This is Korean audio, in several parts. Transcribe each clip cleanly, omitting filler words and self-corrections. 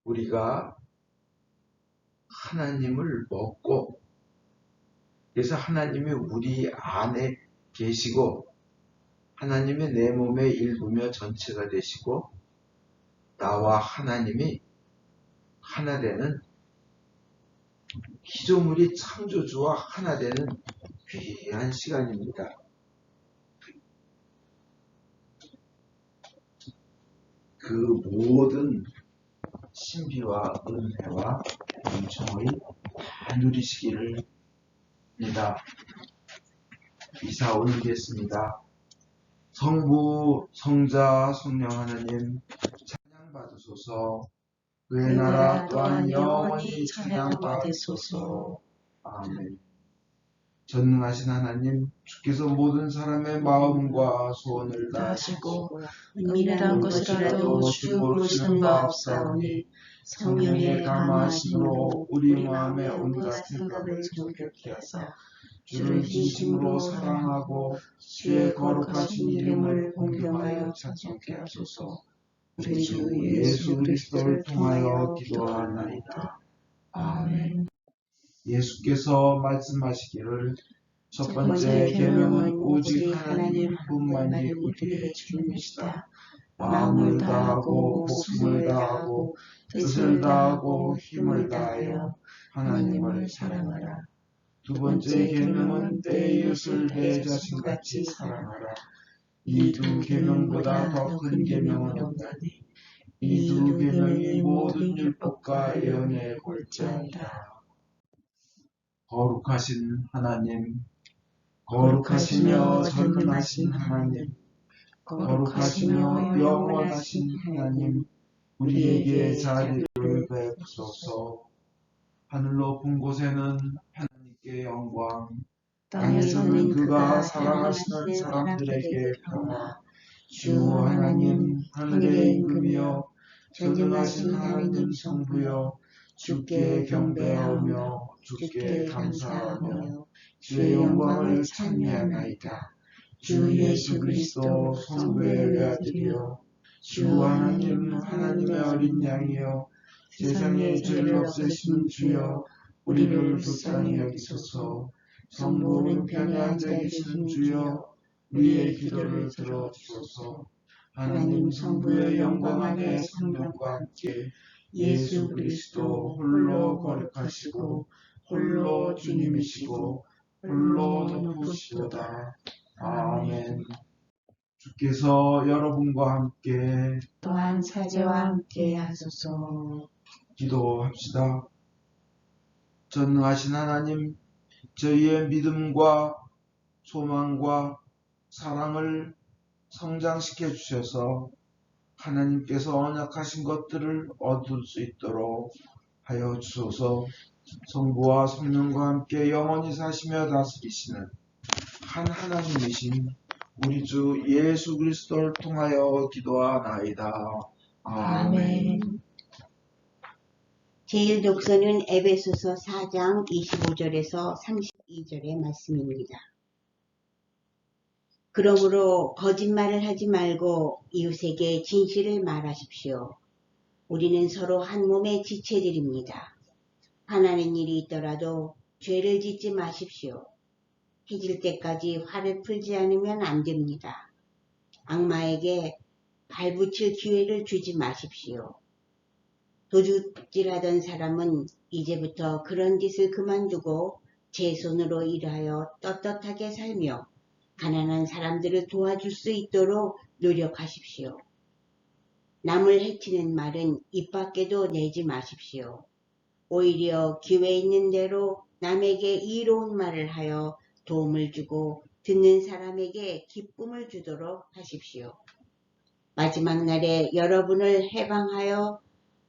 우리가 하나님을 먹고, 그래서 하나님이 우리 안에 계시고 하나님이 내 몸의 일부며 전체가 되시고 나와 하나님이 하나 되는, 피조물이 창조주와 하나 되는 귀한 시간입니다. 그 모든 신비와 은혜와 은총의 다 누리시기를 입니다. 이사 올리겠습니다. 성부, 성자, 성령 하나님 찬양받으소서. 그의 나라 또한 영원히 찬양받으소서. 아멘. 전능하신 하나님, 주께서 모든 사람의 마음과 소원을 다하시고 은밀한 것이라도 주 모르시는 바 없사오니 성령의 감화하심으로 우리 마음의 온갖 생각을 정결케 하사 주를 진심으로 사랑하고 주의 거룩하신 이름을 공경하여 찬송케 하소서. 우리 주 예수 그리스도를 통하여 기도하나이다. 아멘. 예수께서 말씀하시기를 첫 번째 계명은 오직 하나님 뿐만이 우리의 주님이시다. 마음을 다하고 목숨을 다하고 뜻을 다하고 힘을 다하여 하나님을 사랑하라. 두 번째 계명은 내 이웃을 내 자신같이 사랑하라. 이 두 계명보다 더 큰 계명은 없나니 이 두 계명이 모든 율법과 예언의 골자이다. 거룩하신 하나님, 거룩하시며 전능하신 하나님, 거룩하시며 영원하신 하나님, 우리에게 자리를 베푸소서. 하늘로 높은 곳에는 하나님께 영광, 땅에서는 그가 사랑하시는 사람들에게 평화. 주 하나님, 하늘의 임금이여, 전능하신 하나님 성부여, 주께 경배하며 주께 감사하며 주의 영광을 찬미하나이다. 주 예수 그리스도 성부의 외아들이여, 주 하나님, 하나님의 어린 양이여, 세상의 죄를 없애시는 주여, 우리를 불쌍히 여기소서. 성부 오른편에 앉아 계시는 주여, 우리의 기도를 들어주소서. 하나님 성부의 영광 안에 성령과 함께 예수 그리스도 홀로 거룩하시고 홀로 주님이시고 홀로 높으시도다. 아멘. 주께서 여러분과 함께 또한 사제와 함께 하소서. 기도합시다. 전능하신 하나님, 저희의 믿음과 소망과 사랑을 성장시켜 주셔서 하나님께서 언약하신 것들을 얻을 수 있도록 하여 주소서. 성부와 성령과 함께 영원히 사시며 다스리시는 한 하나님이신 우리 주 예수 그리스도를 통하여 기도하나이다. 아멘. 제1독서는 에베소서 4장 25절에서 32절의 말씀입니다. 그러므로 거짓말을 하지 말고 이웃에게 진실을 말하십시오. 우리는 서로 한 몸의 지체들입니다. 화나는 일이 있더라도 죄를 짓지 마십시오. 해질 때까지 화를 풀지 않으면 안 됩니다. 악마에게 발붙일 기회를 주지 마십시오. 도둑질하던 사람은 이제부터 그런 짓을 그만두고 제 손으로 일하여 떳떳하게 살며 가난한 사람들을 도와줄 수 있도록 노력하십시오. 남을 해치는 말은 입 밖에도 내지 마십시오. 오히려 기회 있는 대로 남에게 이로운 말을 하여 도움을 주고 듣는 사람에게 기쁨을 주도록 하십시오. 마지막 날에 여러분을 해방하여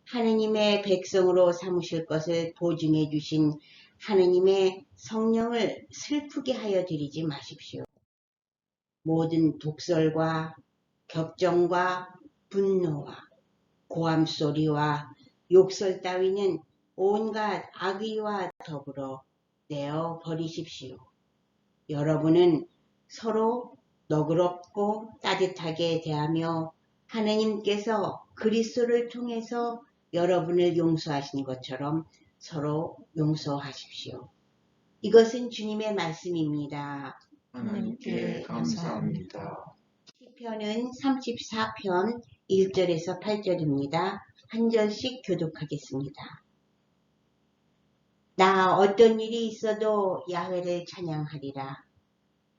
하느님의 백성으로 삼으실 것을 보증해 주신 하느님의 성령을 슬프게 하여 드리지 마십시오. 모든 독설과 격정과 분노와 고함소리와 욕설 따위는 온갖 악의와 더불어 내어 버리십시오. 여러분은 서로 너그럽고 따뜻하게 대하며 하느님께서 그리스도를 통해서 여러분을 용서하신 것처럼 서로 용서하십시오. 이것은 주님의 말씀입니다. 하나님께 감사합니다. 시편은 34편 1절에서 8절입니다. 한 절씩 교독하겠습니다. 나 어떤 일이 있어도 야훼를 찬양하리라.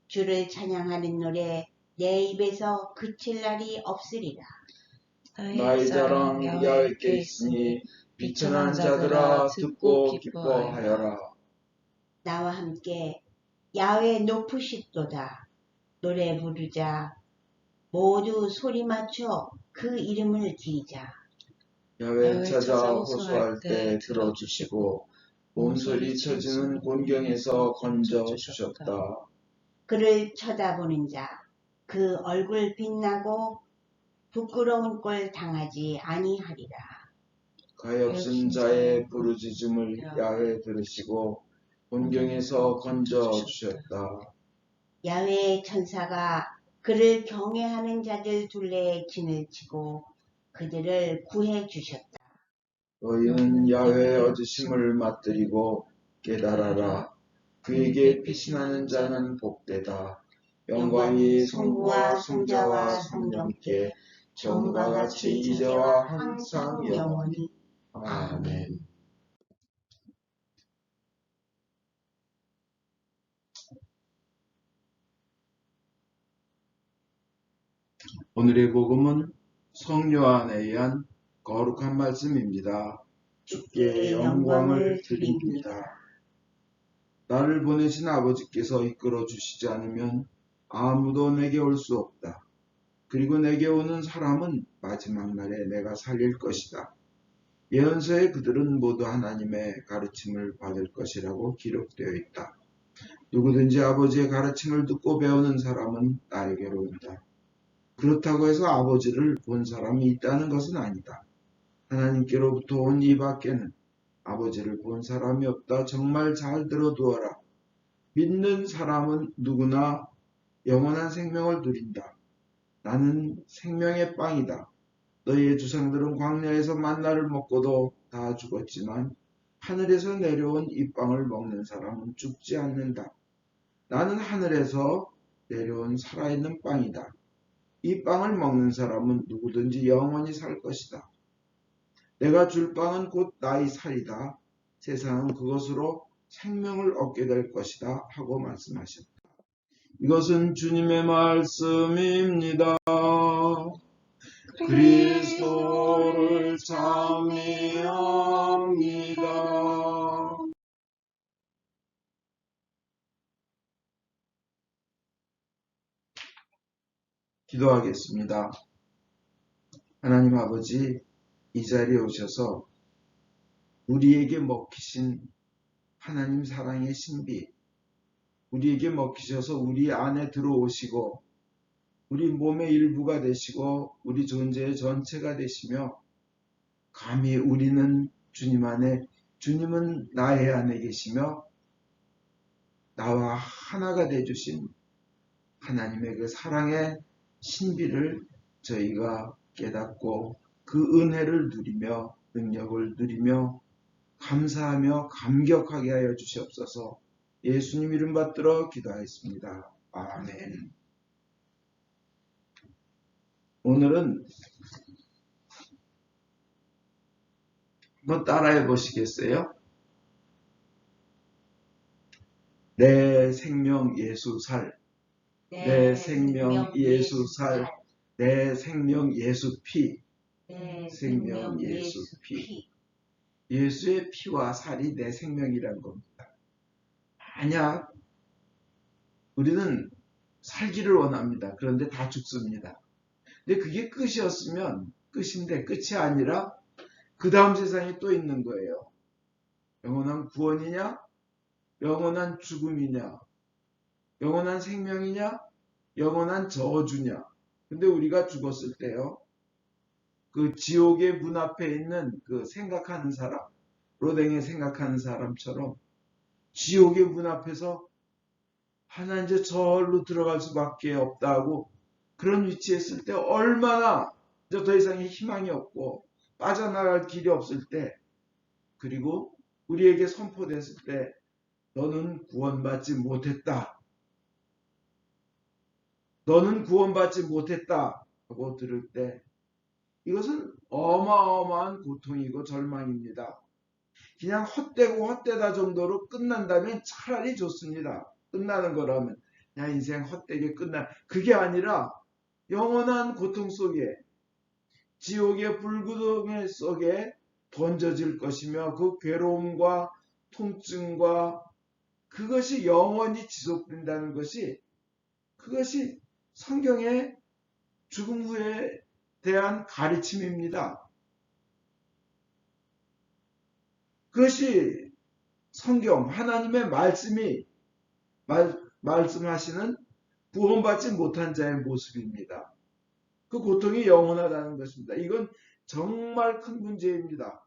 주를 찬양하는 노래 내 입에서 그칠 날이 없으리라. 나의 자랑 야훼께 있으니 비천한 자들아 듣고 기뻐하여라. 나와 함께 야훼 높으시도다. 노래 부르자. 모두 소리 맞춰 그 이름을 드리자. 야훼 찾아 호소할 때 들어주시고 몸소리 쳐지는 곤경에서 건져주셨다. 그를 쳐다보는 자, 그 얼굴 빛나고 부끄러운 꼴 당하지 아니하리라. 가엾은 자의 부르짖음을 야훼 들으시고 곤경에서 건져주셨다. 야훼의 천사가 그를 경외하는 자들 둘레에 진을 치고 그들을 구해 주셨다. 너희는 야훼의 얻으심을 맛들이고 깨달아라. 그에게 피신하는 자는 복되다. 영광이 성부와 성자와 성령께 처음과 같이 이제와 항상 영원히. 아멘. 오늘의 복음은 성요한에 의한 거룩한 말씀입니다. 주께 영광을 드립니다. 나를 보내신 아버지께서 이끌어 주시지 않으면 아무도 내게 올 수 없다. 그리고 내게 오는 사람은 마지막 날에 내가 살릴 것이다. 예언서에 그들은 모두 하나님의 가르침을 받을 것이라고 기록되어 있다. 누구든지 아버지의 가르침을 듣고 배우는 사람은 나에게로 온다. 그렇다고 해서 아버지를 본 사람이 있다는 것은 아니다. 하나님께로부터 온 이 밖에는 아버지를 본 사람이 없다. 정말 잘 들어두어라. 믿는 사람은 누구나 영원한 생명을 누린다. 나는 생명의 빵이다. 너희의 조상들은 광야에서 만나를 먹고도 다 죽었지만 하늘에서 내려온 이 빵을 먹는 사람은 죽지 않는다. 나는 하늘에서 내려온 살아있는 빵이다. 이 빵을 먹는 사람은 누구든지 영원히 살 것이다. 내가 줄 빵은 곧 나의 살이다. 세상은 그것으로 생명을 얻게 될 것이다 하고 말씀하셨다. 이것은 주님의 말씀입니다. 그리스도를 찬미합니다. 기도하겠습니다. 하나님 아버지, 이 자리에 오셔서 우리에게 먹히신 하나님 사랑의 신비, 우리에게 먹히셔서 우리 안에 들어오시고 우리 몸의 일부가 되시고 우리 존재의 전체가 되시며 감히 우리는 주님 안에, 주님은 나의 안에 계시며 나와 하나가 되주신 하나님의 그 사랑의 신비를 저희가 깨닫고 그 은혜를 누리며 능력을 누리며 감사하며 감격하게 하여 주시옵소서. 예수님 이름 받들어 기도하였습니다. 아멘. 오늘은 한번 따라해 보시겠어요? 내 생명 예수 살, 내 생명 예수 살, 내 생명 예수 피, 생명 예수 피. 예수의 피와 살이 내 생명이란 겁니다. 만약 우리는 살기를 원합니다. 그런데 다 죽습니다. 근데 그게 끝이었으면 끝인데 끝이 아니라 그 다음 세상이 또 있는 거예요. 영원한 구원이냐? 영원한 죽음이냐? 영원한 생명이냐? 영원한 저주냐? 근데 우리가 죽었을 때요. 그 지옥의 문 앞에 있는 그 생각하는 사람, 로댕에 생각하는 사람처럼 지옥의 문 앞에서 하나 이제 저로 들어갈 수밖에 없다고 그런 위치에 있을 때 얼마나 이제 더 이상의 희망이 없고 빠져나갈 길이 없을 때, 그리고 우리에게 선포됐을 때 너는 구원받지 못했다. 너는 구원받지 못했다 하고 들을 때 이것은 어마어마한 고통이고 절망입니다. 그냥 헛되고 헛되다 정도로 끝난다면 차라리 좋습니다. 끝나는 거라면 그냥 인생 헛되게 그게 아니라 영원한 고통 속에 지옥의 불구덩이 속에 던져질 것이며 그 괴로움과 통증과 그것이 영원히 지속된다는 것이 그것이 성경의 죽음 후에 대한 가르침입니다. 그것이 성경 하나님의 말씀이 말씀하시는 구원받지 못한 자의 모습입니다. 그 고통이 영원하다는 것입니다. 이건 정말 큰 문제입니다.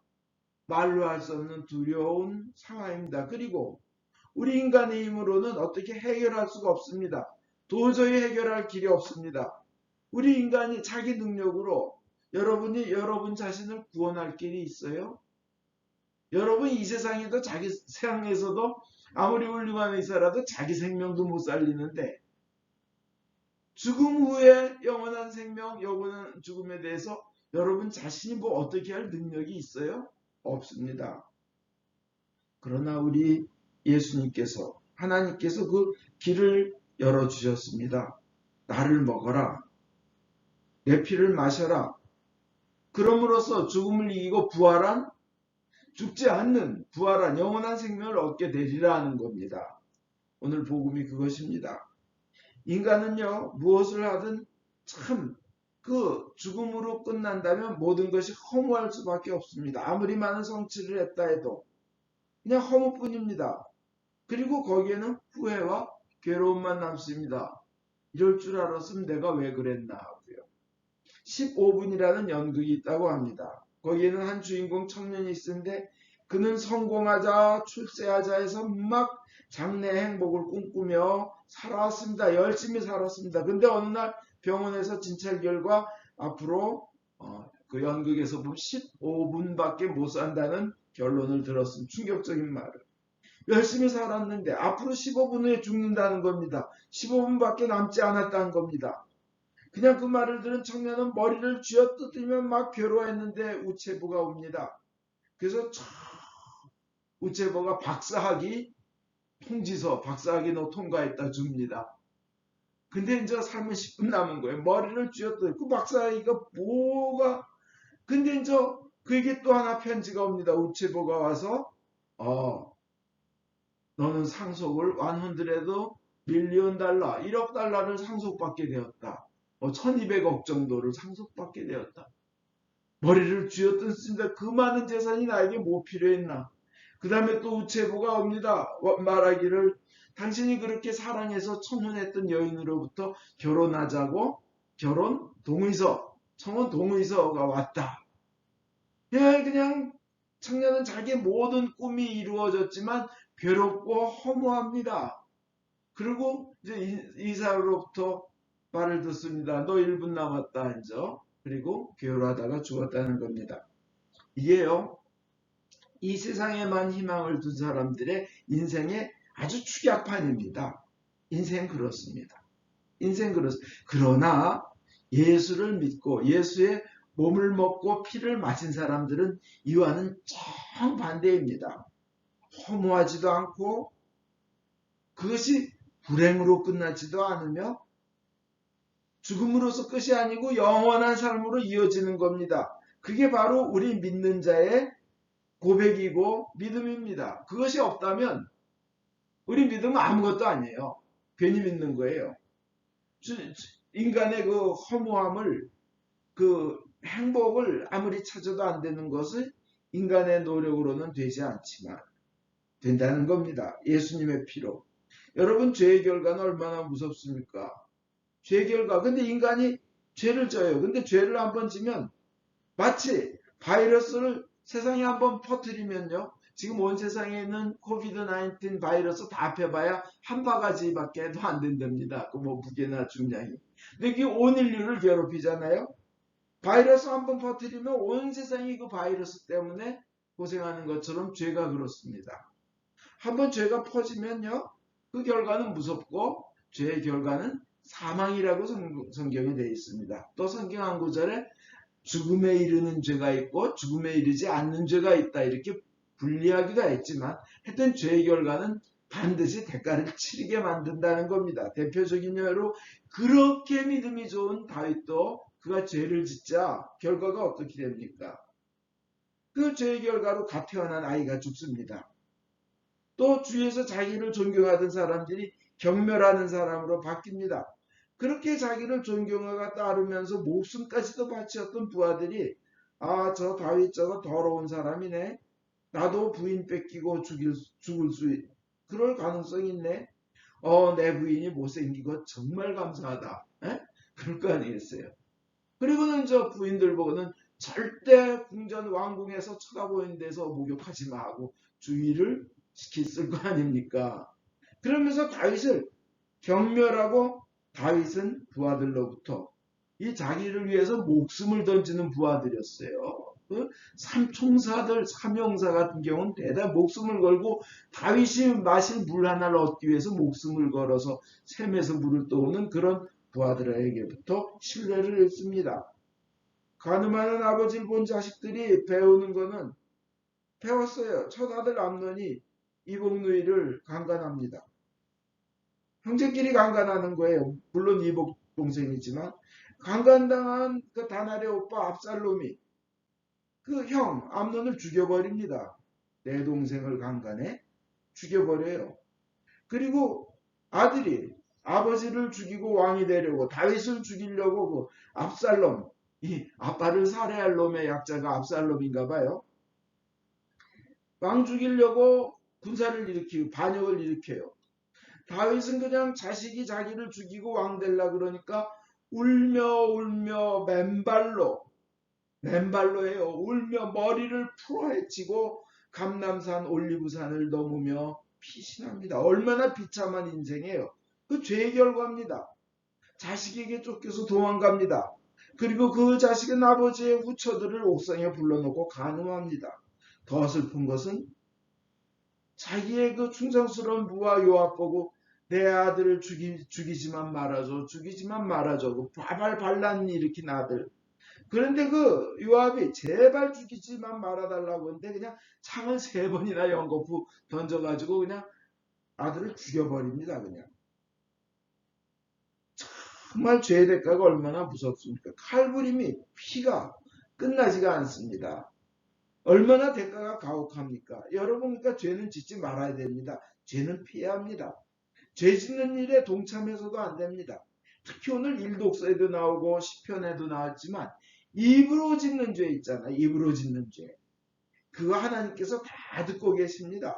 말로 할 수 없는 두려운 상황입니다. 그리고 우리 인간의 힘으로는 어떻게 해결할 수가 없습니다. 도저히 해결할 길이 없습니다. 우리 인간이 자기 능력으로 여러분이 여러분 자신을 구원할 길이 있어요? 여러분 이 세상에도 자기 세상에서도 아무리 훌륭한 의사라도 자기 생명도 못 살리는데 죽음 후에 영원한 생명, 영원한 죽음에 대해서 여러분 자신이 뭐 어떻게 할 능력이 있어요? 없습니다. 그러나 우리 예수님께서 하나님께서 그 길을 열어주셨습니다. 나를 먹어라. 내 피를 마셔라. 그럼으로써 죽음을 이기고 부활한 죽지 않는 부활한 영원한 생명을 얻게 되리라 하는 겁니다. 오늘 복음이 그것입니다. 인간은요 무엇을 하든 참 그 죽음으로 끝난다면 모든 것이 허무할 수밖에 없습니다. 아무리 많은 성취를 했다 해도 그냥 허무뿐입니다. 그리고 거기에는 후회와 괴로움만 남습니다. 이럴 줄 알았으면 내가 왜 그랬나 하고요. 15분이라는 연극이 있다고 합니다. 거기에는 한 주인공 청년이 있는데 그는 성공하자 출세하자 해서 막 장래 행복을 꿈꾸며 살아왔습니다. 열심히 살았습니다. 근데 어느 날 병원에서 진찰 결과 앞으로 그 연극에서 보면 15분밖에 못 산다는 결론을 들었습니다. 충격적인 말을. 열심히 살았는데 앞으로 15분 후에 죽는다는 겁니다. 15분밖에 남지 않았다는 겁니다. 그냥 그 말을 들은 청년은 머리를 쥐어뜯으며 막 괴로워했는데 우체부가 옵니다. 그래서 우체부가 박사학위 통지서, 박사학위 통과했다 줍니다. 근데 이제 삶은 10분 남은 거예요. 머리를 쥐어뜯고 그 박사학위가 뭐가 근데 이제 그에게 또 하나 편지가 옵니다. 우체부가 와서 너는 상속을 100밀리언 달러, 1억 달러를 상속받게 되었다. 1200억 정도를 상속받게 되었다. 머리를 쥐어뜯습니다. 그 많은 재산이 나에게 뭐 필요했나. 그 다음에 또 우체부가 옵니다. 말하기를 당신이 그렇게 사랑해서 청혼했던 여인으로부터 결혼하자고 결혼 동의서, 청혼 동의서가 왔다. 그냥 청년은 자기의 모든 꿈이 이루어졌지만 괴롭고 허무합니다. 그리고 이제 이사로부터 말을 듣습니다. 너 1분 남았다. 이제. 그리고 괴로워하다가 죽었다는 겁니다. 이게요. 이 세상에만 희망을 둔 사람들의 인생의 아주 축약판입니다. 인생 그렇습니다. 인생 그렇습니다. 그러나 예수를 믿고 예수의 몸을 먹고 피를 마신 사람들은 이와는 정반대입니다. 허무하지도 않고 그것이 불행으로 끝나지도 않으며 죽음으로서 끝이 아니고 영원한 삶으로 이어지는 겁니다. 그게 바로 우리 믿는 자의 고백이고 믿음입니다. 그것이 없다면 우리 믿음은 아무것도 아니에요. 괜히 믿는 거예요. 인간의 그 허무함을 그 행복을 아무리 찾아도 안 되는 것을 인간의 노력으로는 되지 않지만 된다는 겁니다. 예수님의 피로. 여러분 죄의 결과는 얼마나 무섭습니까? 죄의 결과. 근데 인간이 죄를 져요. 근데 죄를 한번 지면 마치 바이러스를 세상에 한번 퍼뜨리면요. 지금 온 세상에 있는 코비드-19 바이러스 다 합해봐야 한 바가지밖에 해도 안 된답니다. 그 뭐 무게나 중량이. 근데 그게 온 인류를 괴롭히잖아요. 바이러스 한번 퍼뜨리면 온 세상이 그 바이러스 때문에 고생하는 것처럼 죄가 그렇습니다. 한번 죄가 퍼지면요, 그 결과는 무섭고 죄의 결과는 사망이라고 성경에 되어 있습니다. 또 성경 한 구절에 죽음에 이르는 죄가 있고 죽음에 이르지 않는 죄가 있다, 이렇게 분리하기도 했지만 하여튼 죄의 결과는 반드시 대가를 치르게 만든다는 겁니다. 대표적인 예로 그렇게 믿음이 좋은 다윗도 그가 죄를 짓자 결과가 어떻게 됩니까? 그 죄의 결과로 갓 태어난 아이가 죽습니다. 또 주위에서 자기를 존경하던 사람들이 경멸하는 사람으로 바뀝니다. 그렇게 자기를 존경하고 따르면서 목숨까지도 바치었던 부하들이 저 다윗 저거 더러운 사람이네. 나도 부인 뺏기고 죽을 수 그럴 가능성이 있네. 내 부인이 못생기고 정말 감사하다. 에? 그럴 거 아니겠어요. 그리고는 저 부인들 보고는 절대 궁전 왕궁에서 쳐다보는 데서 목욕하지 마 하고 주의를 시켰을 거 아닙니까? 그러면서 다윗을 경멸하고 다윗은 부하들로부터 이 자기를 위해서 목숨을 던지는 부하들이었어요. 그 삼총사들, 삼형사 같은 경우는 대단 목숨을 걸고 다윗이 마실 물 하나를 얻기 위해서 목숨을 걸어서 샘에서 물을 떠오는 그런 부하들에게부터 신뢰를 했습니다. 가늠하는 아버지를 본 자식들이 배우는 거는 배웠어요. 첫 아들 암논이 이복 누이를 강간합니다. 형제끼리 강간하는 거예요. 물론 이복 동생이지만 강간당한 그 다날의 오빠 압살롬이 그 형 암논을 죽여버립니다. 내 동생을 강간해 죽여버려요. 그리고 아들이 아버지를 죽이고 왕이 되려고 다윗을 죽이려고 그 압살롬, 이 아빠를 살해할 놈의 약자가 압살롬인가 봐요. 왕 죽이려고 군사를 일으키고 반역을 일으켜요. 다윗은 그냥 자식이 자기를 죽이고 왕 되려 그러니까 울며 맨발로예요. 울며 머리를 풀어헤치고 감람산 올리브산을 넘으며 피신합니다. 얼마나 비참한 인생이에요. 그 죄의 결과입니다. 자식에게 쫓겨서 도망갑니다. 그리고 그 자식은 아버지의 후처들을 옥상에 불러놓고 간음합니다. 더 슬픈 것은 자기의 그 충성스러운 부하 요압 보고 내 아들을 죽이지만 말아줘, 그 바발 반란 일으킨 아들. 그런데 그 요압이 제발 죽이지만 말아달라고 했는데 그냥 창을 3번이나 연거푸 던져가지고 그냥 아들을 죽여버립니다. 그냥. 정말 죄의 대가가 얼마나 무섭습니까? 칼부림이 피가 끝나지가 않습니다. 얼마나 대가가 가혹합니까? 여러분, 그러니까 죄는 짓지 말아야 됩니다. 죄는 피해야 합니다. 죄 짓는 일에 동참해서도 안 됩니다. 특히 오늘 일독서에도 나오고 시편에도 나왔지만 입으로 짓는 죄 있잖아요. 입으로 짓는 죄. 그거 하나님께서 다 듣고 계십니다.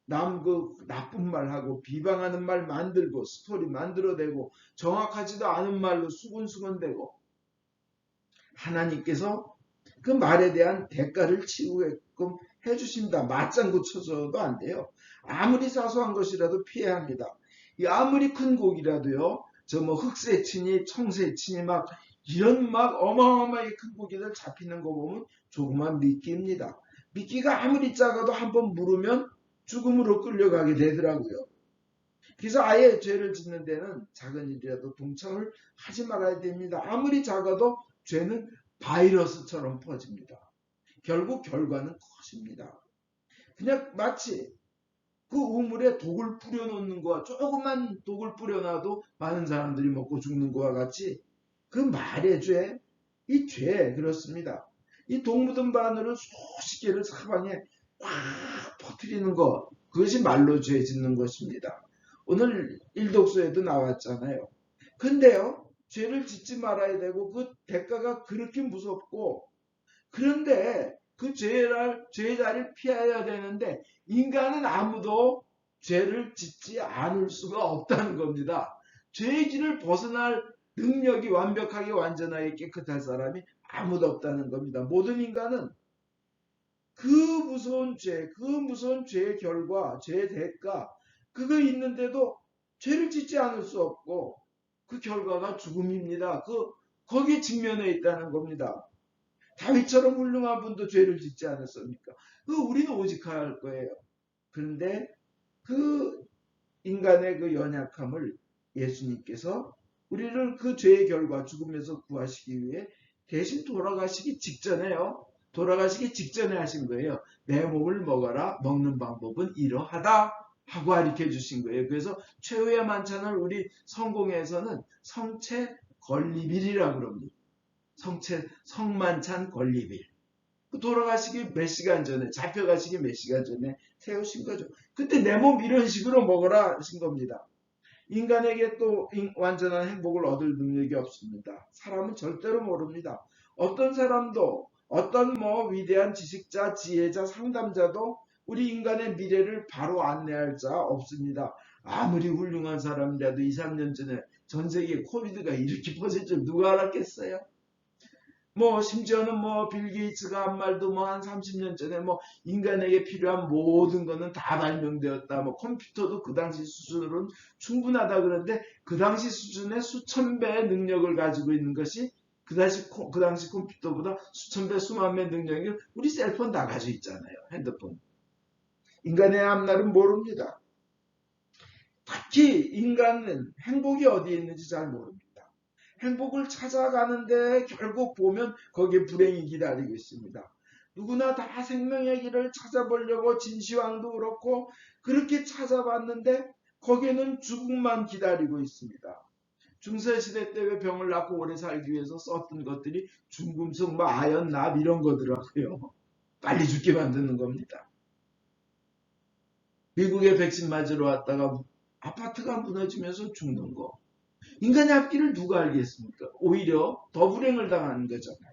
남 그 나쁜 말하고 비방하는 말 만들고 스토리 만들어대고 정확하지도 않은 말로 수근수근대고 하나님께서 그 말에 대한 대가를 치르게끔 해주십니다. 맞장구 쳐줘도 안 돼요. 아무리 사소한 것이라도 피해야 합니다. 아무리 큰 고기라도요. 저 뭐 흑새치니 청새치니 막 이런 막 어마어마하게 큰 고기들 잡히는 거 보면 조그만 미끼입니다. 미끼가 아무리 작아도 한번 물으면 죽음으로 끌려가게 되더라고요. 그래서 아예 죄를 짓는 데는 작은 일이라도 동참을 하지 말아야 됩니다. 아무리 작아도 죄는 바이러스처럼 퍼집니다. 결국 결과는 커집니다. 그냥 마치 그 우물에 독을 뿌려놓는 거와 조그만 독을 뿌려놔도 많은 사람들이 먹고 죽는 거와 같이 그 말의 죄, 이 죄 그렇습니다. 이 독 묻은 바늘을 수십 개를 사방에 꽉 퍼뜨리는 것, 그것이 말로 죄 짓는 것입니다. 오늘 일독서에도 나왔잖아요. 근데요, 죄를 짓지 말아야 되고 그 대가가 그렇게 무섭고 그런데 그 죄자를 피해야 되는데 인간은 아무도 죄를 짓지 않을 수가 없다는 겁니다. 죄의 길을 벗어날 능력이 완벽하게 완전하게 깨끗할 사람이 아무도 없다는 겁니다. 모든 인간은 그 무서운 죄의 결과, 죄의 대가, 그거 있는데도 죄를 짓지 않을 수 없고 그 결과가 죽음입니다. 그 거기에 직면해 있다는 겁니다. 다윗처럼 훌륭한 분도 죄를 짓지 않았습니까? 우리는 오직할 거예요. 그런데 그 인간의 그 연약함을 예수님께서 우리를 그 죄의 결과 죽음에서 구하시기 위해 대신 돌아가시기 직전에요. 돌아가시기 직전에 하신 거예요. 내 몸을 먹어라. 먹는 방법은 이러하다 하고 가르쳐 주신 거예요. 그래서 최후의 만찬을 우리 성공에서는 성체 건립일이라고 그럽니다. 성만찬 건립일. 돌아가시기 몇 시간 전에, 잡혀가시기 몇 시간 전에 세우신 거죠. 그때 내 몸 이런 식으로 먹어라 하신 겁니다. 인간에게 또 완전한 행복을 얻을 능력이 없습니다. 사람은 절대로 모릅니다. 어떤 사람도 어떤 위대한 지식자, 지혜자, 상담자도 우리 인간의 미래를 바로 안내할 자 없습니다. 아무리 훌륭한 사람이라도 2, 3년 전에 전 세계에 코비드가 이렇게 퍼질 줄 누가 알았겠어요? 심지어는 빌 게이츠가 한 말도 한 30년 전에 인간에게 필요한 모든 거는 다 발명되었다. 컴퓨터도 그 당시 수준으로는 충분하다 그러는데 그 당시 수준의 수천 배의 능력을 가지고 있는 것이 그 당시 컴퓨터보다 수천 배, 수만 배의 능력이 우리 셀폰 다 가지고 있잖아요. 핸드폰. 인간의 앞날은 모릅니다. 특히 인간은 행복이 어디에 있는지 잘 모릅니다. 행복을 찾아가는데 결국 보면 거기에 불행이 기다리고 있습니다. 누구나 다 생명의 길을 찾아보려고 진시황도 그렇고 그렇게 찾아봤는데 거기에는 죽음만 기다리고 있습니다. 중세시대 때 왜 병을 낫고 오래 살기 위해서 썼던 것들이 중금속, 아연, 납 이런 거더라고요. 빨리 죽게 만드는 겁니다. 미국에 백신 맞으러 왔다가 아파트가 무너지면서 죽는 거. 인간의 앞길을 누가 알겠습니까? 오히려 더 불행을 당하는 거잖아요.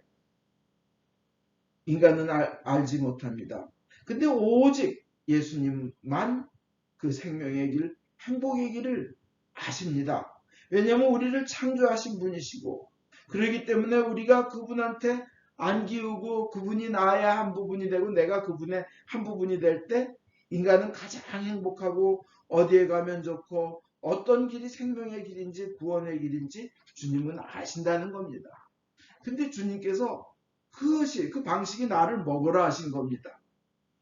인간은 알지 못합니다. 근데 오직 예수님만 그 생명의 길, 행복의 길을 아십니다. 왜냐하면 우리를 창조하신 분이시고 그렇기 때문에 우리가 그분한테 안기우고 그분이 나의 한 부분이 되고 내가 그분의 한 부분이 될 때 인간은 가장 행복하고 어디에 가면 좋고 어떤 길이 생명의 길인지 구원의 길인지 주님은 아신다는 겁니다. 근데 주님께서 그 방식이 나를 먹으라 하신 겁니다.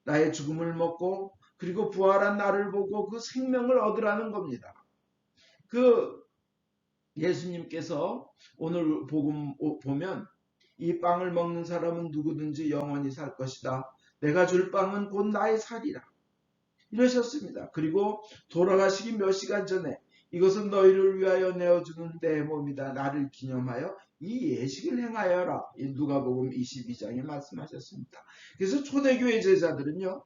나의 죽음을 먹고 그리고 부활한 나를 보고 그 생명을 얻으라는 겁니다. 예수님께서 오늘 복음 보면 이 빵을 먹는 사람은 누구든지 영원히 살 것이다. 내가 줄 빵은 곧 나의 살이라. 이러셨습니다. 그리고 돌아가시기 몇 시간 전에 이것은 너희를 위하여 내어주는 내 몸이다. 나를 기념하여 이 예식을 행하여라. 누가복음 22장에 말씀하셨습니다. 그래서 초대교회 제자들은요.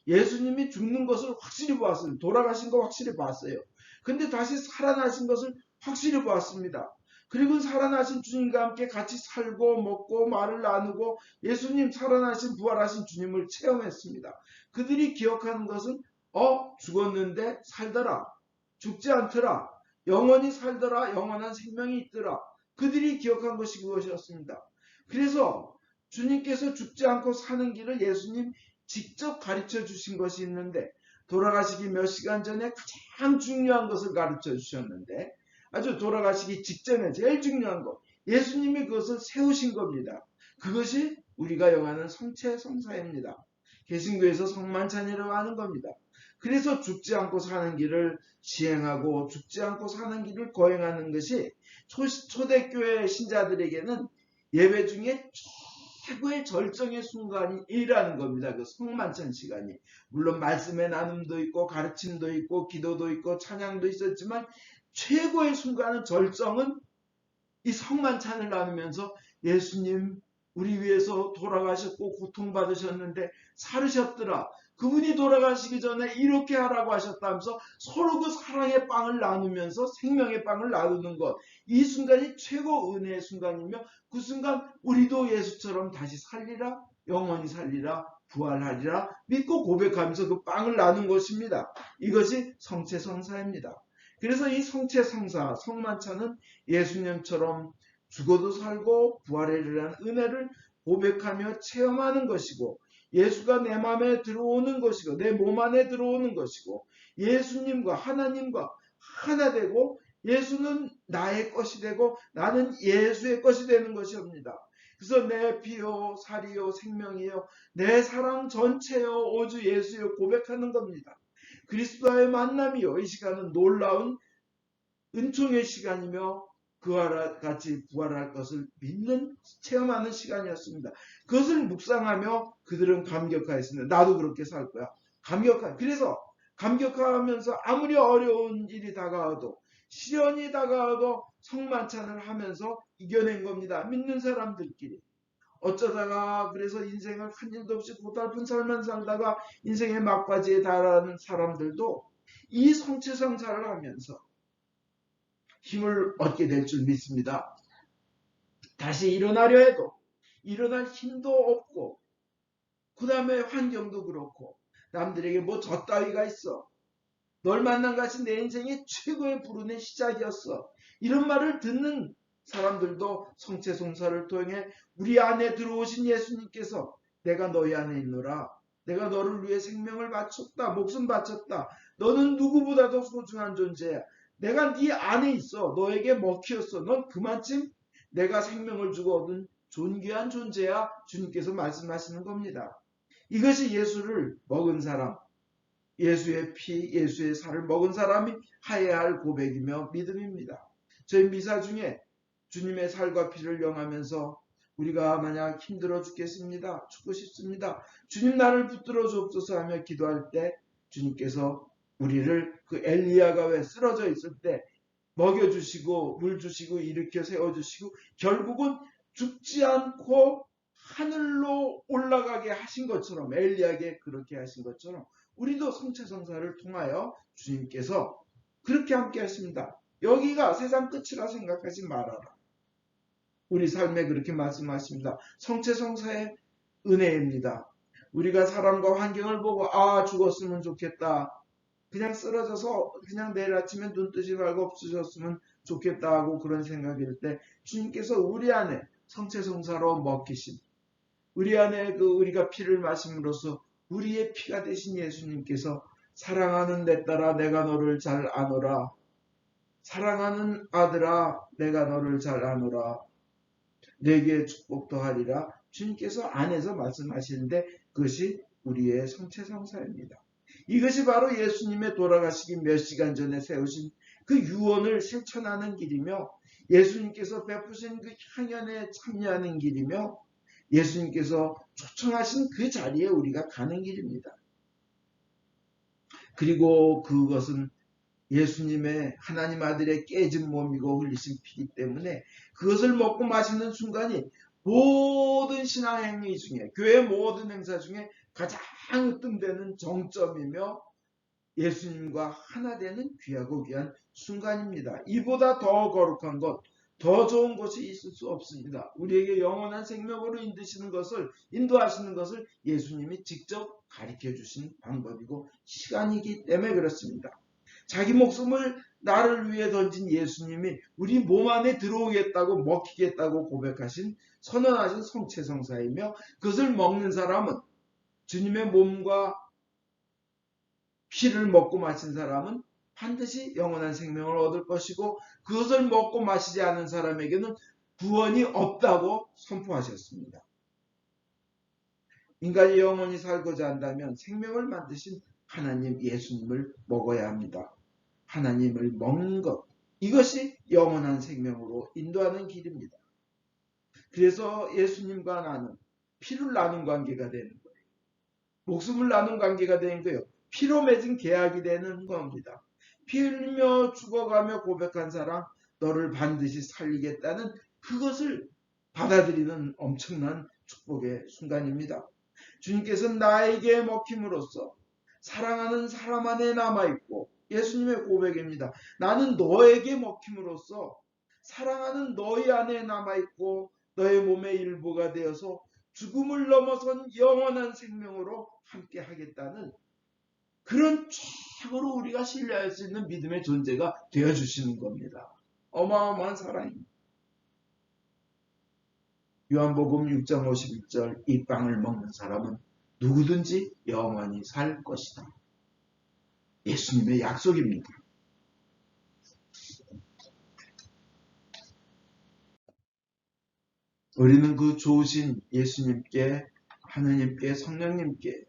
예수님이 죽는 것을 확실히 보았어요. 돌아가신 거 확실히 봤어요. 근데 다시 살아나신 것을 확실히 보았습니다. 그리고 살아나신 주님과 함께 같이 살고 먹고 말을 나누고 예수님 살아나신 부활하신 주님을 체험했습니다. 그들이 기억하는 것은 죽었는데 살더라. 죽지 않더라. 영원히 살더라. 영원한 생명이 있더라. 그들이 기억한 것이 그것이었습니다. 그래서 주님께서 죽지 않고 사는 길을 예수님 직접 가르쳐 주신 것이 있는데 돌아가시기 몇 시간 전에 가장 중요한 것을 가르쳐 주셨는데 아주 돌아가시기 직전에 제일 중요한 것 예수님이 그것을 세우신 겁니다. 그것이 우리가 영하는 성체성사입니다. 개신교에서 성만찬이라고 하는 겁니다. 그래서 죽지 않고 사는 길을 시행하고 죽지 않고 사는 길을 거행하는 것이 초대교회 신자들에게는 예배 중에 최고의 절정의 순간이라는 겁니다. 그 성만찬 시간이. 물론 말씀의 나눔도 있고 가르침도 있고 기도도 있고 찬양도 있었지만 최고의 순간은 절정은 이 성만찬을 나누면서 예수님 우리 위해서 돌아가셨고 고통받으셨는데 살으셨더라. 그분이 돌아가시기 전에 이렇게 하라고 하셨다면서 서로 그 사랑의 빵을 나누면서 생명의 빵을 나누는 것. 이 순간이 최고 은혜의 순간이며 그 순간 우리도 예수처럼 다시 살리라, 영원히 살리라, 부활하리라 믿고 고백하면서 그 빵을 나눈 것입니다. 이것이 성체성사입니다. 그래서 이 성체성사, 성만찬은 예수님처럼 죽어도 살고 부활하리라는 은혜를 고백하며 체험하는 것이고 예수가 내 마음에 들어오는 것이고 내 몸 안에 들어오는 것이고 예수님과 하나님과 하나 되고 예수는 나의 것이 되고 나는 예수의 것이 되는 것이옵니다. 그래서 내 피요 살이요 생명이요 내 사랑 전체요 오주 예수요 고백하는 겁니다. 그리스도와의 만남이요 이 시간은 놀라운 은총의 시간이며 그와 같이 부활할 것을 믿는 체험하는 시간이었습니다. 그것을 묵상하며 그들은 감격하였습니다. 나도 그렇게 살 거야. 그래서 감격하면서 아무리 어려운 일이 다가와도 시련이 다가와도 성만찬을 하면서 이겨낸 겁니다. 믿는 사람들끼리. 어쩌다가 그래서 인생을 한 일도 없이 고달픈 삶만 살다가 인생의 막바지에 달하는 사람들도 이 성체성사를 하면서 힘을 얻게 될 줄 믿습니다. 다시 일어나려 해도 일어날 힘도 없고 그 다음에 환경도 그렇고 남들에게 뭐 저 따위가 있어. 널 만난 것이 내 인생의 최고의 불운의 시작이었어. 이런 말을 듣는 사람들도 성체송사를 통해 우리 안에 들어오신 예수님께서 내가 너희 안에 있노라. 내가 너를 위해 생명을 바쳤다. 목숨 바쳤다. 너는 누구보다도 소중한 존재야. 내가 네 안에 있어. 너에게 먹히었어. 넌 그만큼 내가 생명을 주고 얻은 존귀한 존재야. 주님께서 말씀하시는 겁니다. 이것이 예수를 먹은 사람, 예수의 피, 예수의 살을 먹은 사람이 하여야 할 고백이며 믿음입니다. 저희 미사 중에 주님의 살과 피를 영하면서 우리가 만약 힘들어 죽겠습니다. 죽고 싶습니다. 주님 나를 붙들어 주옵소서 하며 기도할 때 주님께서 우리를 그 엘리야가 왜 쓰러져 있을 때 먹여주시고 물 주시고 일으켜 세워주시고 결국은 죽지 않고 하늘로 올라가게 하신 것처럼 엘리야에게 그렇게 하신 것처럼 우리도 성체성사를 통하여 주님께서 그렇게 함께 하십니다. 여기가 세상 끝이라 생각하지 말아라. 우리 삶에 그렇게 말씀하십니다. 성체성사의 은혜입니다. 우리가 사람과 환경을 보고 죽었으면 좋겠다. 그냥 쓰러져서 그냥 내일 아침에 눈 뜨지 말고 없어졌으면 좋겠다 하고 그런 생각일 때 주님께서 우리 안에 성체성사로 먹히신 우리 안에 우리가 피를 마심으로써 우리의 피가 되신 예수님께서 사랑하는 내 딸아 내가 너를 잘 아노라. 사랑하는 아들아 내가 너를 잘 아노라. 내게 축복도 하리라. 주님께서 안에서 말씀하시는데 그것이 우리의 성체성사입니다. 이것이 바로 예수님의 돌아가시기 몇 시간 전에 세우신 그 유언을 실천하는 길이며 예수님께서 베푸신 그 향연에 참여하는 길이며 예수님께서 초청하신 그 자리에 우리가 가는 길입니다. 그리고 그것은 예수님의 하나님 아들의 깨진 몸이고 흘리신 피이기 때문에 그것을 먹고 마시는 순간이 모든 신앙행위 중에 교회 모든 행사 중에 가장 으뜸되는 정점이며 예수님과 하나 되는 귀하고 귀한 순간입니다. 이보다 더 거룩한 것, 더 좋은 것이 있을 수 없습니다. 우리에게 영원한 생명으로 인도하시는 것을 예수님이 직접 가르쳐 주신 방법이고 시간이기 때문에 그렇습니다. 자기 목숨을 나를 위해 던진 예수님이 우리 몸 안에 들어오겠다고 먹히겠다고 고백하신 선언하신 성체성사이며 그것을 먹는 사람은 주님의 몸과 피를 먹고 마신 사람은 반드시 영원한 생명을 얻을 것이고 그것을 먹고 마시지 않은 사람에게는 구원이 없다고 선포하셨습니다. 인간이 영원히 살고자 한다면 생명을 만드신 하나님 예수님을 먹어야 합니다. 하나님을 먹는 것, 이것이 영원한 생명으로 인도하는 길입니다. 그래서 예수님과 나는 피를 나눈 관계가 되는 거예요. 목숨을 나눈 관계가 되는 거예요. 피로 맺은 계약이 되는 겁니다. 피 흘리며 죽어가며 고백한 사람, 너를 반드시 살리겠다는 그것을 받아들이는 엄청난 축복의 순간입니다. 주님께서는 나에게 먹힘으로써 사랑하는 사람 안에 남아있고 예수님의 고백입니다. 나는 너에게 먹힘으로써 사랑하는 너희 안에 남아있고 너의 몸의 일부가 되어서 죽음을 넘어선 영원한 생명으로 함께 하겠다는 그런 최고로 우리가 신뢰할 수 있는 믿음의 존재가 되어주시는 겁니다. 어마어마한 사랑입니다. 요한복음 6장 51절 이 빵을 먹는 사람은 누구든지 영원히 살 것이다. 예수님의 약속입니다. 우리는 그 좋으신 예수님께, 하느님께, 성령님께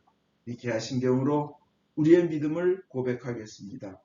이렇게 하신 경우로 우리의 믿음을 고백하겠습니다.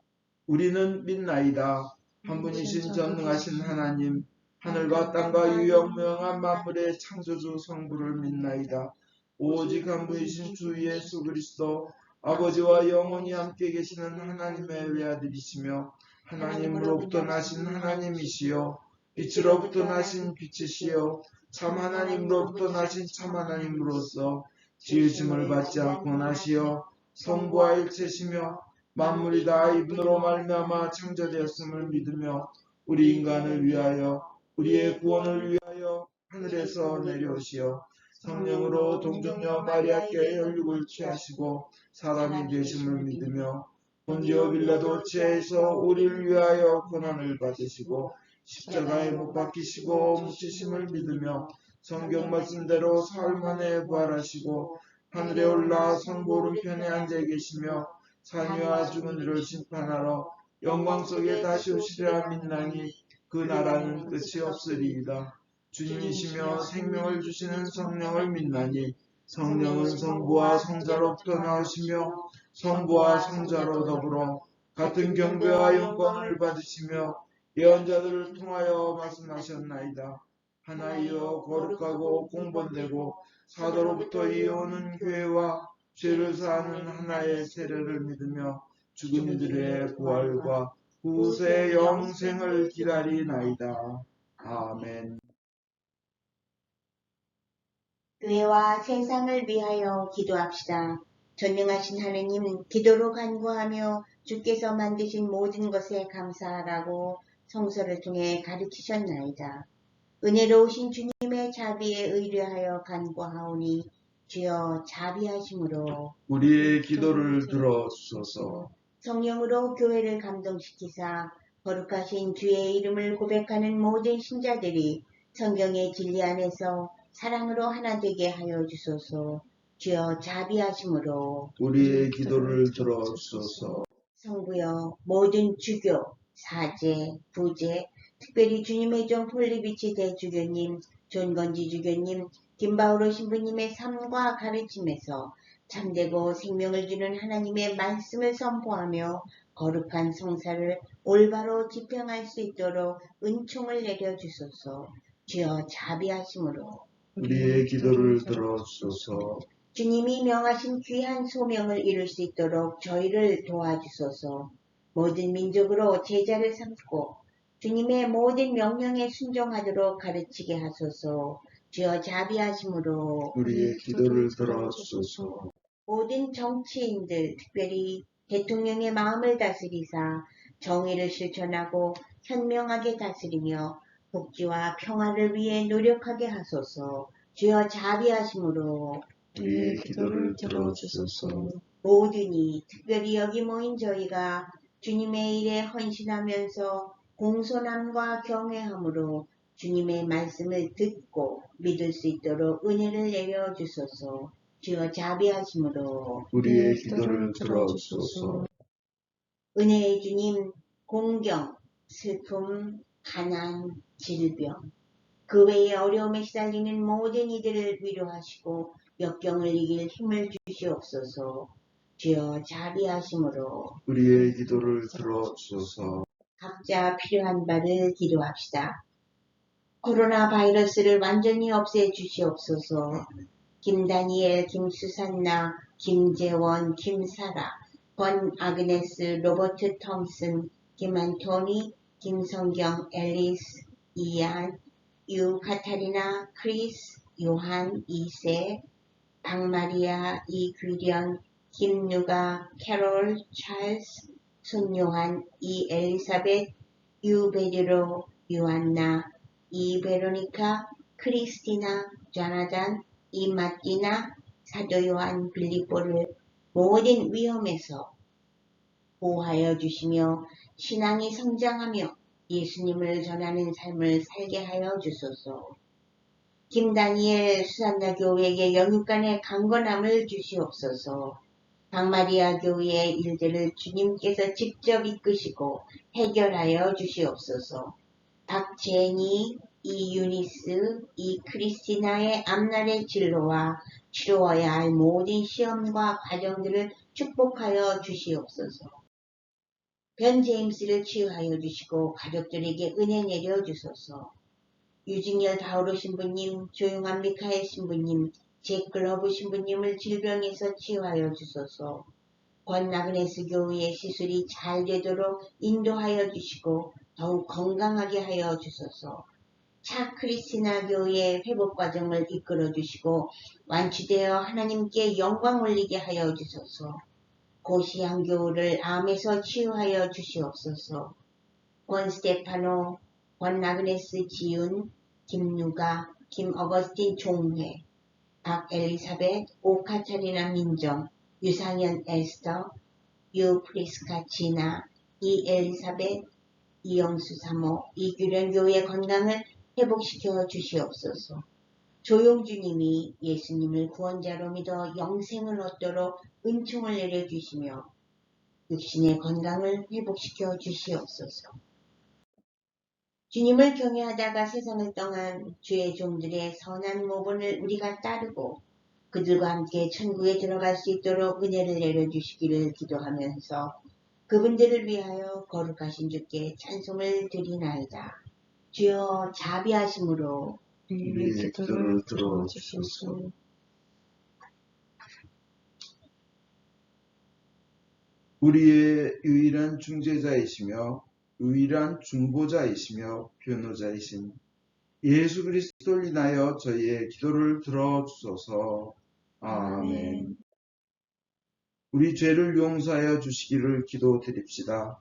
우리는 믿나이다. 한 분이신 전능하신 하나님, 하늘과 땅과 유영무영한 만물의 창조주 성부를 믿나이다. 오직 한 분이신 주 예수 그리스도, 아버지와 영원히 함께 계시는 하나님의 외아들이시며 하나님으로부터 나신 하나님이시요 빛으로부터 나신 빛이시요 참 하나님으로부터 나신 참 하나님으로서 지으심을 받지 않고 나시어 성부와 일체시며 만물이 다 이분으로 말미암아 창조되었음을 믿으며 우리 인간을 위하여 우리의 구원을 위하여 하늘에서 내려오시어 성령으로 동정녀 마리아께 혈육을 취하시고 사람이 되심을 믿으며 본디오 빌라도 치하에서 우리를 위하여 고난을 받으시고 십자가에 못 박히시고 묻히심을 믿으며 성경 말씀대로 사흘 만에 부활하시고 하늘에 올라 성부 오른편에 앉아 계시며 산이와 죽은 이를 심판하러 영광 속에 다시 오시리라 믿나니 그 나라는 끝이 없으리이다. 주님이시며 생명을 주시는 성령을 믿나니 성령은 성부와 성자로부터 나오시며 성부와 성자로 더불어 같은 경배와 영광을 받으시며 예언자들을 통하여 말씀하셨나이다. 하나이여 거룩하고 공본되고 사도로부터 이어오는 교회와 죄를 사하는 하나의 세례를 믿으며 죽은 이들의 부활과 후세 영생을 기다리나이다. 아멘. 교회와 세상을 위하여 기도합시다. 전능하신 하느님, 기도로 간구하며 주께서 만드신 모든 것에 감사하라고 성서를 통해 가르치셨나이다. 은혜로우신 주님의 자비에 의뢰하여 간구하오니 주여 자비하심으로 우리의 기도를 들어주소서. 성령으로 교회를 감동시키사 거룩하신 주의 이름을 고백하는 모든 신자들이 성경의 진리 안에서 사랑으로 하나 되게 하여 주소서. 주여 자비하심으로 우리의 기도를 들어주소서. 성부여 모든 주교, 사제, 부제, 특별히 주님의 종 폴리비치 대주교님, 존건지 주교님, 김바오로 신부님의 삶과 가르침에서 참되고 생명을 주는 하나님의 말씀을 선포하며 거룩한 성사를 올바로 집행할 수 있도록 은총을 내려주소서. 주여 자비하심으로 우리의 기도를 들어주소서. 주님이 명하신 귀한 소명을 이룰 수 있도록 저희를 도와주소서. 모든 민족으로 제자를 삼고 주님의 모든 명령에 순종하도록 가르치게 하소서. 주여 자비하심으로 우리의 기도를 들어주소서. 모든 정치인들, 특별히 대통령의 마음을 다스리사 정의를 실천하고 현명하게 다스리며 복지와 평화를 위해 노력하게 하소서. 주여 자비하심으로 우리의 기도를 들어주소서. 모든이 특별히 여기 모인 저희가 주님의 일에 헌신하면서 공손함과 경외함으로 주님의 말씀을 듣고 믿을 수 있도록 은혜를 내려주소서. 주여 자비하심으로 우리의 기도를 들어주소서. 은혜의 주님, 공경, 슬픔, 가난, 질병, 그 외의 어려움에 시달리는 모든 이들을 위로하시고 역경을 이길 힘을 주시옵소서. 주여 자비하심으로 우리의 기도를 들어주소서. 각자 필요한 바를 기도합시다. 코로나 바이러스를 완전히 없애주시옵소서. 김다니엘, 김수산나, 김재원, 김사라, 권아그네스, 로버트 톰슨, 김안토니, 김성경, 앨리스, 이안, 유카타리나, 크리스, 요한 2세, 박마리아, 이규련, 김누가, 캐롤, 찰스, 손요한, 이엘리사벳, 유베드로, 유안나, 이베로니카, 크리스티나, 조나단, 이마티나, 사도요한 빌리뽀를 모든 위험에서 보호하여 주시며 신앙이 성장하며 예수님을 전하는 삶을 살게 하여 주소서. 김다니엘 수산나 교회에게 영육간의 강건함을 주시옵소서. 박마리아 교회의 일들을 주님께서 직접 이끄시고 해결하여 주시옵소서. 박재니, 이 유니스, 이 크리스티나의 앞날의 진로와 치루어야 할 모든 시험과 과정들을 축복하여 주시옵소서. 변 제임스를 치유하여 주시고 가족들에게 은혜 내려 주소서. 유진열 바오로 신부님, 조용한 미카엘 신부님, 제클러브 신부님을 질병에서 치유하여 주소서. 권나그네스 교회의 시술이 잘 되도록 인도하여 주시고 더욱 건강하게 하여 주소서. 차 크리스티나 교회의 회복 과정을 이끌어 주시고 완치되어 하나님께 영광 올리게 하여 주소서. 고시양 교우를 암에서 치유하여 주시옵소서. 권 스테파노, 권 나그네스 지윤, 김누가, 김어거스틴 종회, 박 엘리사벳, 오카타리나 민정, 유상현 에스터, 유프리스카 지나, 이 엘리사벳, 이영수 사모, 이규련 교우의 건강을 회복시켜 주시옵소서. 조용주님이 예수님을 구원자로 믿어 영생을 얻도록 은총을 내려주시며 육신의 건강을 회복시켜 주시옵소서. 주님을 경외하다가 세상을 떠난 주의 종들의 선한 모본을 우리가 따르고 그들과 함께 천국에 들어갈 수 있도록 은혜를 내려주시기를 기도하면서 그분들을 위하여 거룩하신 주께 찬송을 드리나이다. 주여 자비하심으로 우리의 기도를 들어주소서. 우리의 유일한 중재자이시며 유일한 중보자이시며 변호자이신 예수 그리스도를 인하여 저희의 기도를 들어주소서. 아멘. 우리 죄를 용서하여 주시기를 기도드립시다.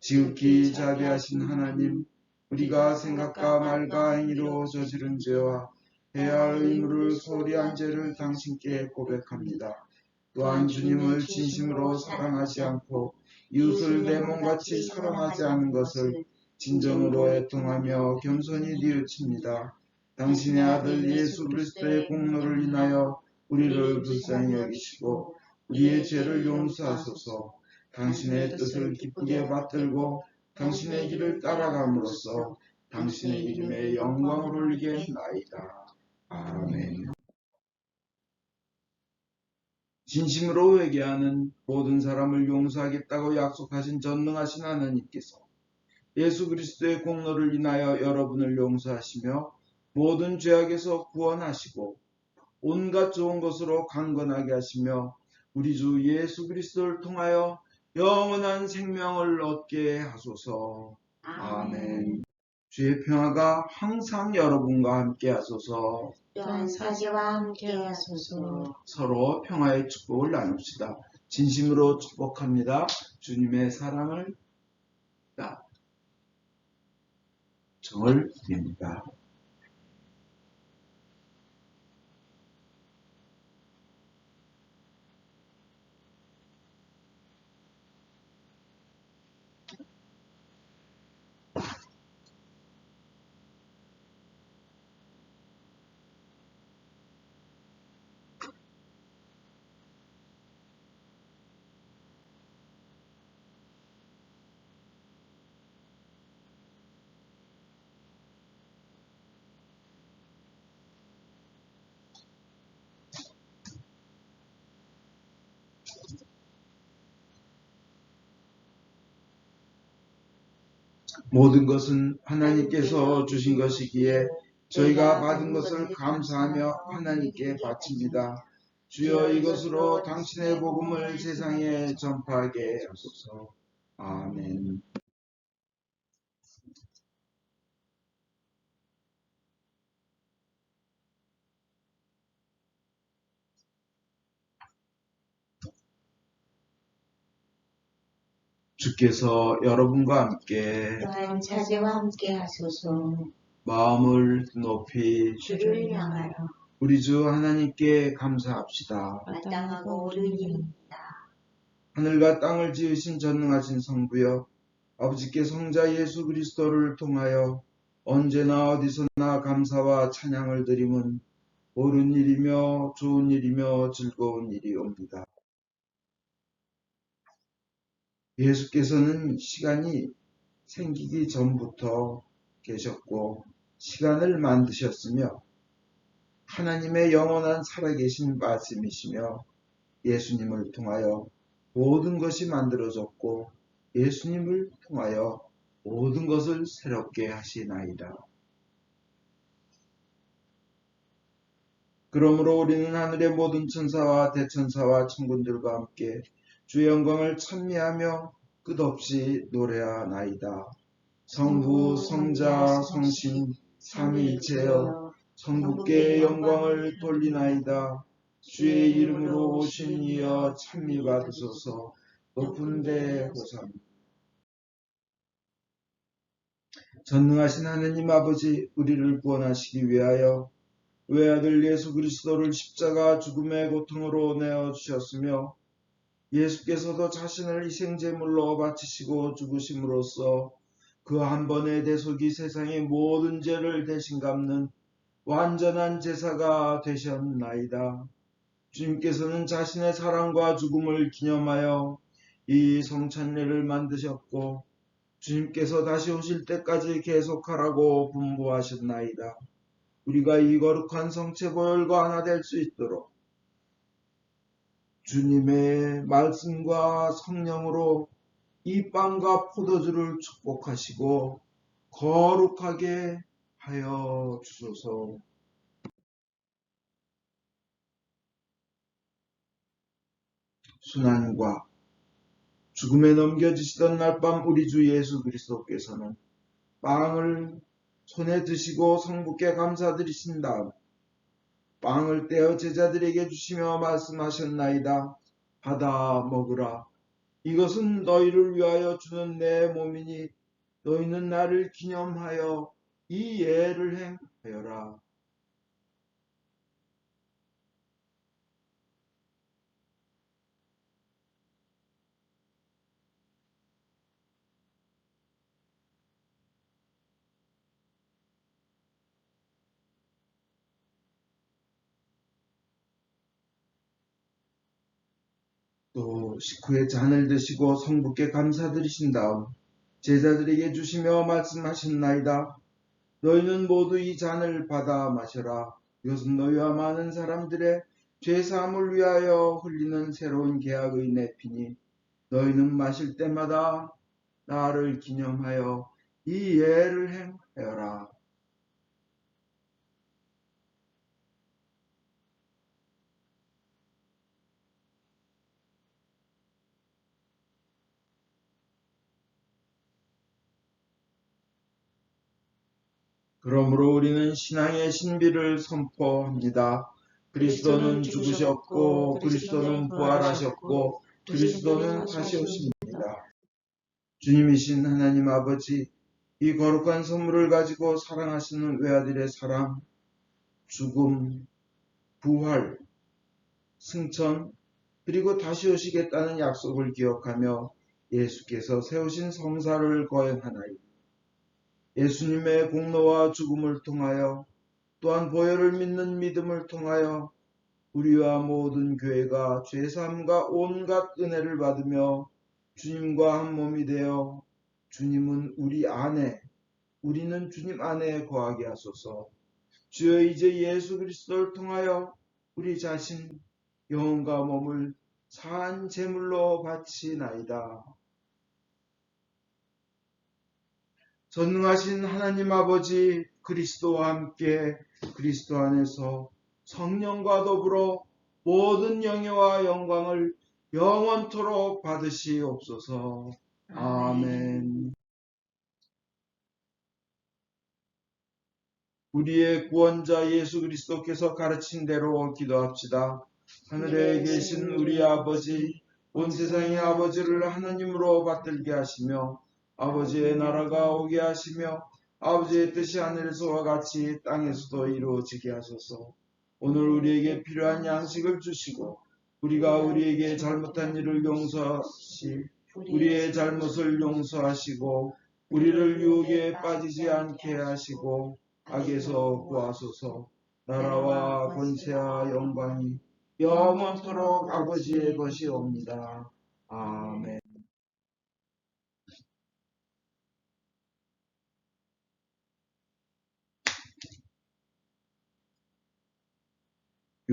지극히 자비하신 하나님, 우리가 생각과 말과 행위로 저지른 죄와 해야 할 의무를 소홀히 한 죄를 당신께 고백합니다. 또한 주님을 진심으로 사랑하지 않고 이웃을 내 몸같이 사랑하지 않은 것을 진정으로 애통하며 겸손히 뉘우칩니다. 당신의 아들 예수 그리스도의 공로를 인하여 우리를 불쌍히 여기시고 우리의 죄를 용서하소서. 당신의 뜻을 기쁘게 받들고 당신의 길을 따라감으로써 당신의 이름에 영광을 올리게 나이다. 아멘. 진심으로 회개하는 모든 사람을 용서하겠다고 약속하신 전능하신 하나님께서 예수 그리스도의 공로를 인하여 여러분을 용서하시며 모든 죄악에서 구원하시고 온갖 좋은 것으로 강건하게 하시며 우리 주 예수 그리스도를 통하여 영원한 생명을 얻게 하소서. 아멘. 주의 평화가 항상 여러분과 함께 하소서. 또한 사제와 함께 하소서. 서로 평화의 축복을 나눕시다. 진심으로 축복합니다. 주님의 사랑을 정을 드립니다. 모든 것은 하나님께서 주신 것이기에 저희가 받은 것을 감사하며 하나님께 바칩니다. 주여 이것으로 당신의 복음을 세상에 전파하게 하소서. 아멘. 주께서 여러분과 함께 또한 사제와 함께 하소서. 마음을 높이 주를 향하여 우리 주 하나님께 감사합시다. 마땅하고 의인입니다. 하늘과 땅을 지으신 전능하신 성부여 아버지께 성자 예수 그리스도를 통하여 언제나 어디서나 감사와 찬양을 드림은 옳은 일이며 좋은 일이며 즐거운 일이옵니다. 예수께서는 시간이 생기기 전부터 계셨고 시간을 만드셨으며 하나님의 영원한 살아계신 말씀이시며 예수님을 통하여 모든 것이 만들어졌고 예수님을 통하여 모든 것을 새롭게 하시나이다. 그러므로 우리는 하늘의 모든 천사와 대천사와 천군들과 함께 주의 영광을 찬미하며 끝없이 노래하나이다. 성부, 성자, 성신, 삼위일체여 성부께 영광을 돌리나이다. 주의 이름으로 오신 이여 찬미 받으소서. 높은 데 호산나. 전능하신 하느님 아버지, 우리를 구원하시기 위하여 외아들 예수 그리스도를 십자가 죽음의 고통으로 내어주셨으며 예수께서도 자신을 희생제물로 바치시고 죽으심으로써 그 한 번의 대속이 세상의 모든 죄를 대신 갚는 완전한 제사가 되셨나이다. 주님께서는 자신의 사랑과 죽음을 기념하여 이 성찬례를 만드셨고 주님께서 다시 오실 때까지 계속하라고 분부하셨나이다. 우리가 이 거룩한 성체 보혈과 하나 될 수 있도록 주님의 말씀과 성령으로 이 빵과 포도주를 축복하시고 거룩하게 하여 주소서. 순환과 죽음에 넘겨지시던 날 밤 우리 주 예수 그리스도께서는 빵을 손에 드시고 성부께 감사드리신 다음 빵을 떼어 제자들에게 주시며 말씀하셨나이다. 받아 먹으라. 이것은 너희를 위하여 주는 내 몸이니 너희는 나를 기념하여 이 예를 행하여라. 또 식후에 잔을 드시고 성부께 감사드리신 다음 제자들에게 주시며 말씀하셨나이다. 너희는 모두 이 잔을 받아 마셔라. 이것은 너희와 많은 사람들의 죄사함을 위하여 흘리는 새로운 계약의 내 피니 너희는 마실 때마다 나를 기념하여 이 예를 행하여라. 그러므로 우리는 신앙의 신비를 선포합니다. 그리스도는 죽으셨고 그리스도는 부활하셨고 그리스도는 다시 오십니다. 주님이신 하나님 아버지, 이 거룩한 선물을 가지고 사랑하시는 외아들의 사랑, 죽음, 부활, 승천, 그리고 다시 오시겠다는 약속을 기억하며 예수께서 세우신 성사를 거행하나이다. 예수님의 공로와 죽음을 통하여 또한 보혈을 믿는 믿음을 통하여 우리와 모든 교회가 죄사함과 온갖 은혜를 받으며 주님과 한 몸이 되어 주님은 우리 안에 우리는 주님 안에 거하게 하소서. 주여 이제 예수 그리스도를 통하여 우리 자신 영혼과 몸을 산 제물로 바치나이다. 전능하신 하나님 아버지, 그리스도와 함께 그리스도 안에서 성령과 더불어 모든 영예와 영광을 영원토록 받으시옵소서. 아멘. 우리의 구원자 예수 그리스도께서 가르친 대로 기도합시다. 하늘에 계신 우리 아버지, 온 세상의 아버지를 하나님으로 받들게 하시며 아버지의 나라가 오게 하시며 아버지의 뜻이 하늘에서와 같이 땅에서도 이루어지게 하소서. 오늘 우리에게 필요한 양식을 주시고 우리가 우리에게 잘못한 일을 용서하시 우리의 잘못을 용서하시고 우리를 유혹에 빠지지 않게 하시고 악에서 구하소서. 나라와 권세와 영광이 영원토록 아버지의 것이옵니다. 아멘.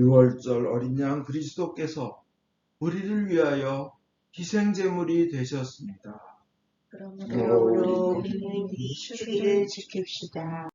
6월절 어린 양 그리스도께서 우리를 위하여 희생제물이 되셨습니다. 그러므로 우리는 이 주기를 지킵시다.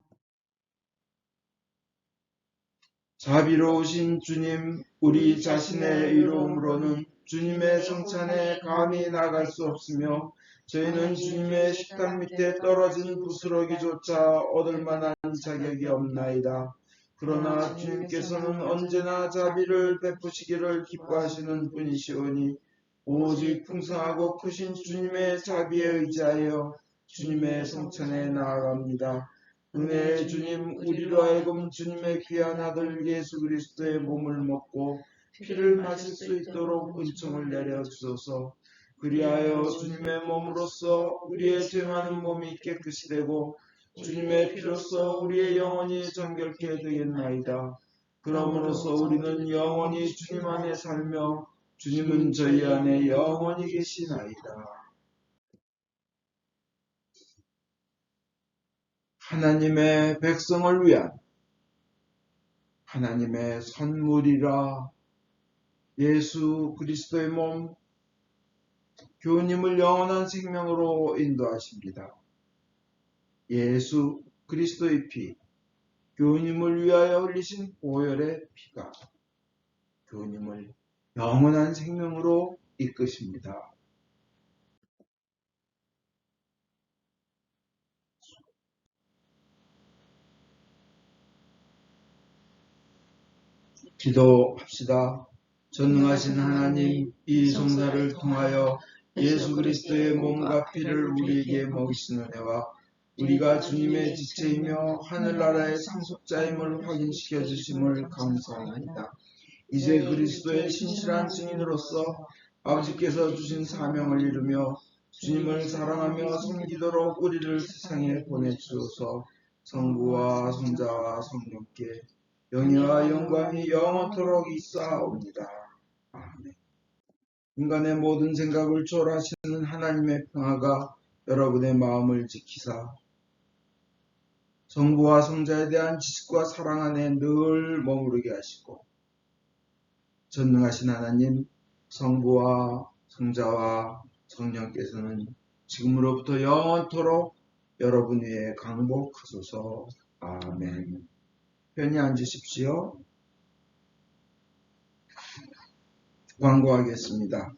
자비로우신 주님, 우리 자신의 의로움으로는 주님의 성찬에 감히 나갈 수 없으며 저희는 주님의 식탁 밑에 떨어진 부스러기조차 얻을 만한 자격이 없나이다. 그러나 주님께서는 언제나 자비를 베푸시기를 기뻐하시는 분이시오니 오직 풍성하고 크신 주님의 자비에 의지하여 주님의 성찬에 나아갑니다. 은혜의 주님, 우리로 하여금 주님의 귀한 아들 예수 그리스도의 몸을 먹고 피를 마실 수 있도록 은총을 내려주소서. 그리하여 주님의 몸으로써 우리의 죄 많은 몸이 깨끗이 되고 주님의 피로써 우리의 영혼이 정결케 되겠나이다. 그러므로써 우리는 영원히 주님 안에 살며 주님은 저희 안에 영원히 계시나이다. 하나님의 백성을 위한 하나님의 선물이라 예수 그리스도의 몸 교우님을 영원한 생명으로 인도하십니다. 예수 그리스도의 피, 교우님을 위하여 흘리신 보혈의 피가 교우님을 영원한 생명으로 이끄십니다. 기도합시다. 전능하신 하나님, 이 성사를 통하여 예수 그리스도의 몸과 피를 우리에게 먹이신 은혜와 우리가 주님의 지체이며 하늘나라의 상속자임을 확인시켜 주심을 감사합니다. 이제 그리스도의 신실한 증인으로서 아버지께서 주신 사명을 이루며 주님을 사랑하며 섬기도록 우리를 세상에 보내주소서. 성부와 성자와 성령께 영예와 영광이 영원토록 있사옵니다. 아멘. 인간의 모든 생각을 초월하시는 하나님의 평화가 여러분의 마음을 지키사 성부와 성자에 대한 지식과 사랑 안에 늘 머무르게 하시고 전능하신 하나님 성부와 성자와 성령께서는 지금으로부터 영원토록 여러분 위에 강복하소서. 아멘. 편히 앉으십시오. 광고하겠습니다.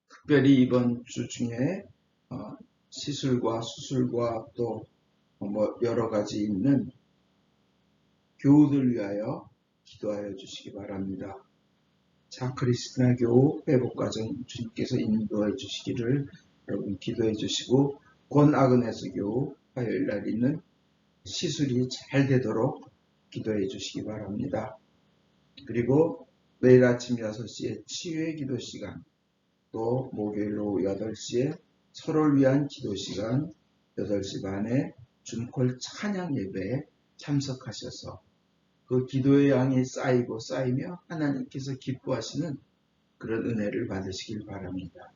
특별히 이번 주 중에 시술과 수술과 또 여러 가지 있는 교우들 위하여 기도하여 주시기 바랍니다. 자, 크리스티나 교우 회복과정 주님께서 인도해 주시기를 여러분 기도해 주시고 권 아그네스 교우 화요일 날 있는 시술이 잘 되도록 기도해 주시기 바랍니다. 그리고 내일 아침 6시에 치유의 기도 시간, 또 목요일 오후 8시에 서로를 위한 기도 시간, 8시 반에 줌콜 찬양 예배에 참석하셔서 그 기도의 양이 쌓이고 쌓이며 하나님께서 기뻐하시는 그런 은혜를 받으시길 바랍니다.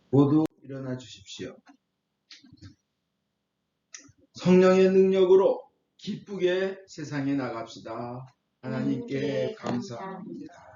모두 일어나 주십시오. 성령의 능력으로 기쁘게 세상에 나갑시다. 하나님께 감사합니다.